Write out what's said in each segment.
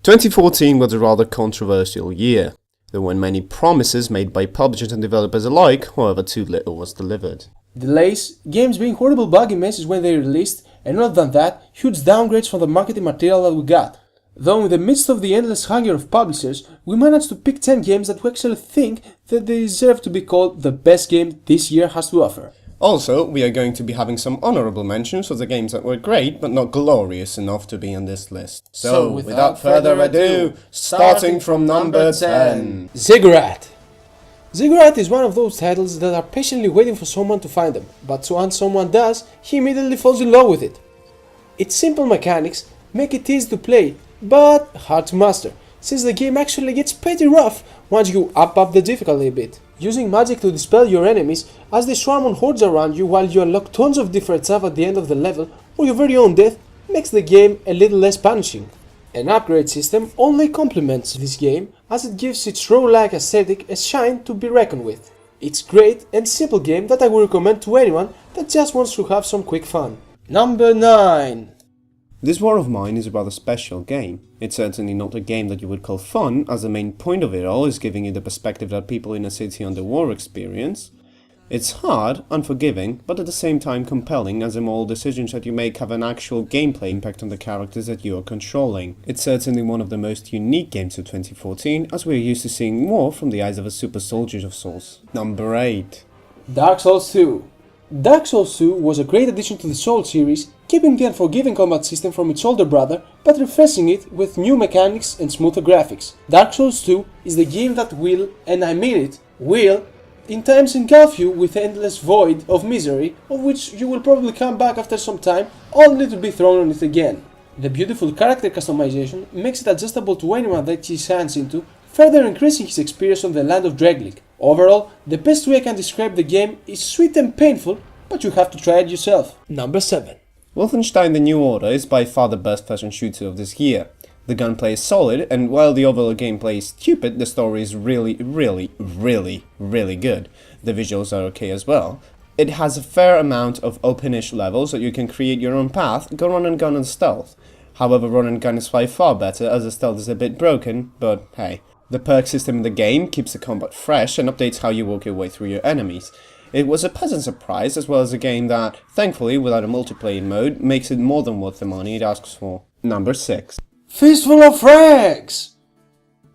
2014 was a rather controversial year. There were many promises made by publishers and developers alike, however too little was delivered. Delays, games being horrible buggy messes when they released, and not than that, huge downgrades from the marketing material that we got. Though in the midst of the endless hunger of publishers, we managed to pick 10 games that we actually think that they deserve to be called the best game this year has to offer. Also, we are going to be having some honourable mentions of the games that were great but not glorious enough to be on this list. So without further ado, starting from number 10. Ziggurat. Ziggurat is one of those titles that are patiently waiting for someone to find them, but once someone does, he immediately falls in love with it. Its simple mechanics make it easy to play, but hard to master, since the game actually gets pretty rough once you up the difficulty a bit. Using magic to dispel your enemies as they swarm on hordes around you while you unlock tons of different stuff at the end of the level or your very own death makes the game a little less punishing. An upgrade system only complements this game as it gives its roguelike aesthetic a shine to be reckoned with. It's a great and simple game that I would recommend to anyone that just wants to have some quick fun. Number 9. This War of Mine is a rather special game. It's certainly not a game that you would call fun, as the main point of it all is giving you the perspective that people in a city under war experience. It's hard, unforgiving, but at the same time compelling, as the moral decisions that you make have an actual gameplay impact on the characters that you are controlling. It's certainly one of the most unique games of 2014, as we're used to seeing more from the eyes of a super soldier of sorts. Number 8. Dark Souls 2. Dark Souls 2 was a great addition to the Souls series, keeping the unforgiving combat system from its older brother, but refreshing it with new mechanics and smoother graphics. Dark Souls 2 is the game that will, and I mean it, will, in times engulf you with endless void of misery, of which you will probably come back after some time, only to be thrown on it again. The beautiful character customization makes it adjustable to anyone that his hands into, further increasing his experience on the land of Draglich. Overall, the best way I can describe the game is sweet and painful, but you have to try it yourself. Number 7. Wolfenstein: The New Order is by far the best first-person shooter of this year. The gunplay is solid, and while the overall gameplay is stupid, the story is really good. The visuals are okay as well. It has a fair amount of openish levels that you can create your own path, go run and gun and stealth. However, run and gun is by far better, as the stealth is a bit broken, but hey. The perk system in the game keeps the combat fresh and updates how you work your way through your enemies. It was a pleasant surprise, as well as a game that, thankfully without a multiplayer mode, makes it more than worth the money it asks for. Number 6. Fistful of Frags!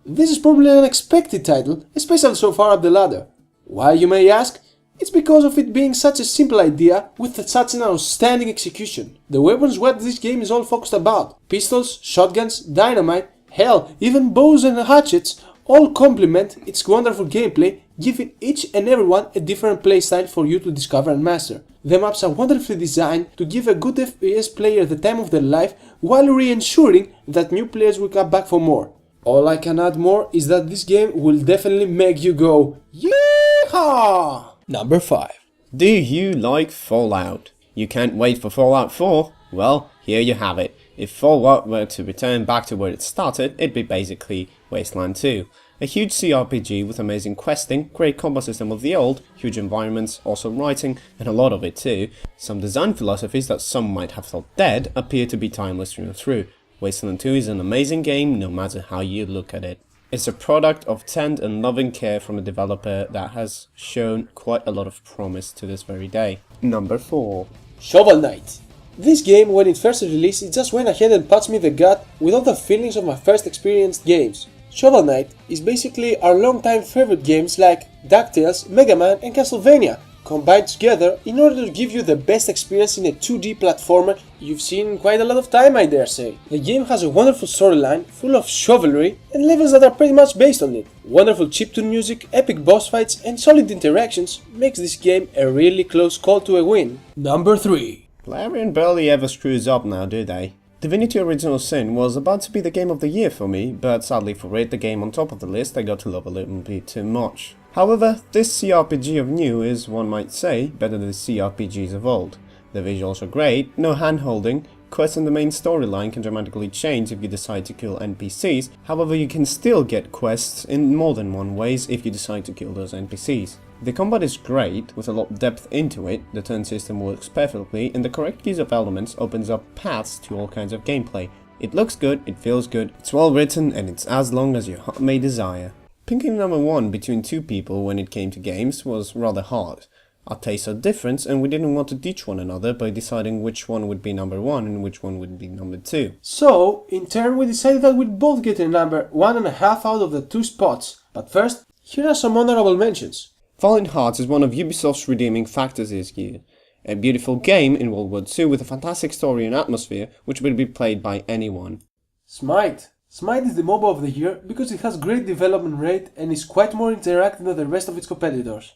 This is probably an unexpected title, especially so far up the ladder. Why, you may ask? It's because of it being such a simple idea with such an outstanding execution. The weapons what this game is all focused about. Pistols, shotguns, dynamite, hell, even bows and hatchets all complement its wonderful gameplay, giving each and everyone a different playstyle for you to discover and master. The maps are wonderfully designed to give a good FPS player the time of their life while re-ensuring that new players will come back for more. All I can add more is that this game will definitely make you go yeehaw! Number 5. Do you like Fallout? You can't wait for Fallout 4? Well, here you have it. If Fallout were to return back to where it started, it'd be basically Wasteland 2. A huge CRPG with amazing questing, great combat system of the old, huge environments, awesome writing, and a lot of it too. Some design philosophies that some might have thought dead appear to be timeless through and through. Wasteland 2 is an amazing game no matter how you look at it. It's a product of tender and loving care from a developer that has shown quite a lot of promise to this very day. Number 4. Shovel Knight. This game, when it first released, it just went ahead and punched me in the gut with all the feelings of my first experienced games. Shovel Knight is basically our long-time favorite games like DuckTales, Mega Man and Castlevania, combined together in order to give you the best experience in a 2D platformer you've seen in quite a lot of time, I dare say. The game has a wonderful storyline, full of chivalry, and levels that are pretty much based on it. Wonderful chiptune music, epic boss fights and solid interactions makes this game a really close call to a win. Number 3. Larian barely ever screws up now, do they? Divinity Original Sin was about to be the game of the year for me, but sadly for it, the game on top of the list I got to love a little bit too much. However, this CRPG of new is, one might say, better than the CRPGs of old. The visuals are great, no hand-holding, quests in the main storyline can dramatically change if you decide to kill NPCs, however you can still get quests in more than one ways if you decide to kill those NPCs. The combat is great, with a lot of depth into it, the turn system works perfectly, and the correct use of elements opens up paths to all kinds of gameplay. It looks good, it feels good, it's well written, and it's as long as your heart may desire. Picking number 1 between 2 people when it came to games was rather hard. Our tastes are different and we didn't want to ditch one another by deciding which one would be number 1 and which one would be number 2. So, in turn we decided that we'd both get a number 1.5 out of the 2 spots. But first, here are some honorable mentions. Fallen Hearts is one of Ubisoft's redeeming factors this year. A beautiful game in World War II with a fantastic story and atmosphere which will be played by anyone. Smite. Smite is the MOBA of the year because it has great development rate and is quite more interactive than the rest of its competitors.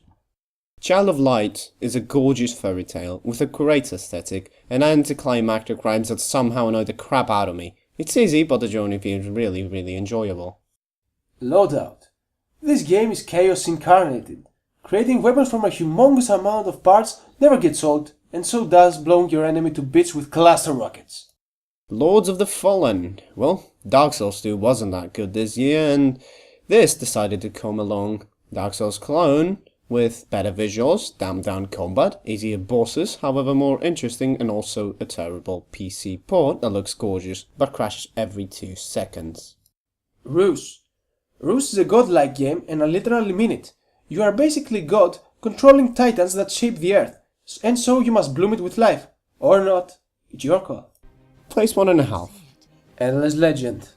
Child of Light is a gorgeous fairy tale with a great aesthetic and anticlimactic rhymes that somehow annoy the crap out of me. It's easy, but the journey feels really enjoyable. Loadout. This game is chaos incarnated. Creating weapons from a humongous amount of parts never gets old, and so does blowing your enemy to bits with cluster rockets. Lords of the Fallen. Well, Dark Souls 2 wasn't that good this year, and this decided to come along. Dark Souls clone, with better visuals, damped down combat, easier bosses, however more interesting, and also a terrible PC port that looks gorgeous, but crashes every 2 seconds. Ruse. Ruse is a godlike game, and I literally mean it. You are basically God, controlling titans that shape the earth, and so you must bloom it with life. Or not. It's your call. Place 1.5. Endless Legend.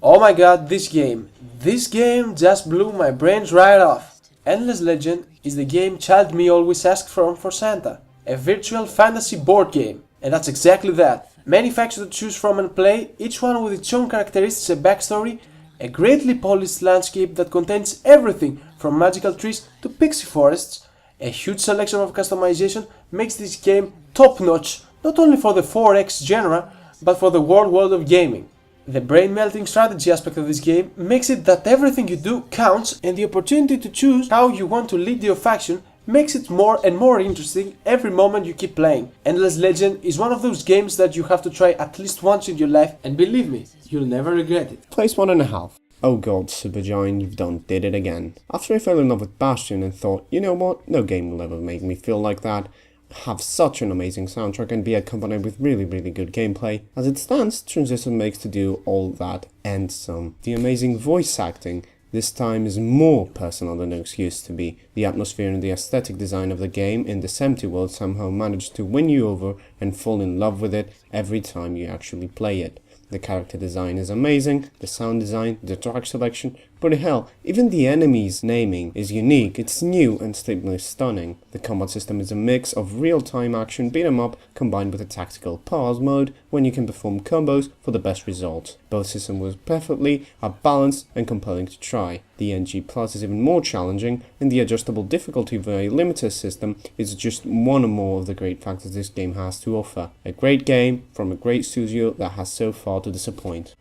Oh my god, this game. This game just blew my brains right off. Endless Legend is the game child me always asked for Santa. A virtual fantasy board game. And that's exactly that. Many factions to choose from and play, each one with its own characteristics and backstory. A greatly polished landscape that contains everything from magical trees to pixie forests. A huge selection of customization makes this game top-notch, not only for the 4X genre, but for the world of gaming. The brain-melting strategy aspect of this game makes it that everything you do counts, and the opportunity to choose how you want to lead your faction makes it more and more interesting every moment you keep playing. Endless Legend is one of those games that you have to try at least once in your life, and believe me, you'll never regret it. Place 1.5. Oh god, Supergiant, you've did it again. After I fell in love with Bastion and thought, you know what, no game will ever make me feel like that, have such an amazing soundtrack and be accompanied with really good gameplay. As it stands, Transistor makes to do all that and some. The amazing voice acting this time is more personal than it used to be. The atmosphere and the aesthetic design of the game in this empty world somehow managed to win you over and fall in love with it every time you actually play it. The character design is amazing, the sound design, the track selection, but hell, even the enemies' naming is unique, it's new and simply stunning. The combat system is a mix of real-time action beat 'em up combined with a tactical pause mode when you can perform combos for the best results. Both systems work perfectly, are balanced and compelling to try. The NG Plus is even more challenging, and the adjustable difficulty via limiter system is just one or more of the great factors this game has to offer. A great game from a great studio that has so far to disappoint.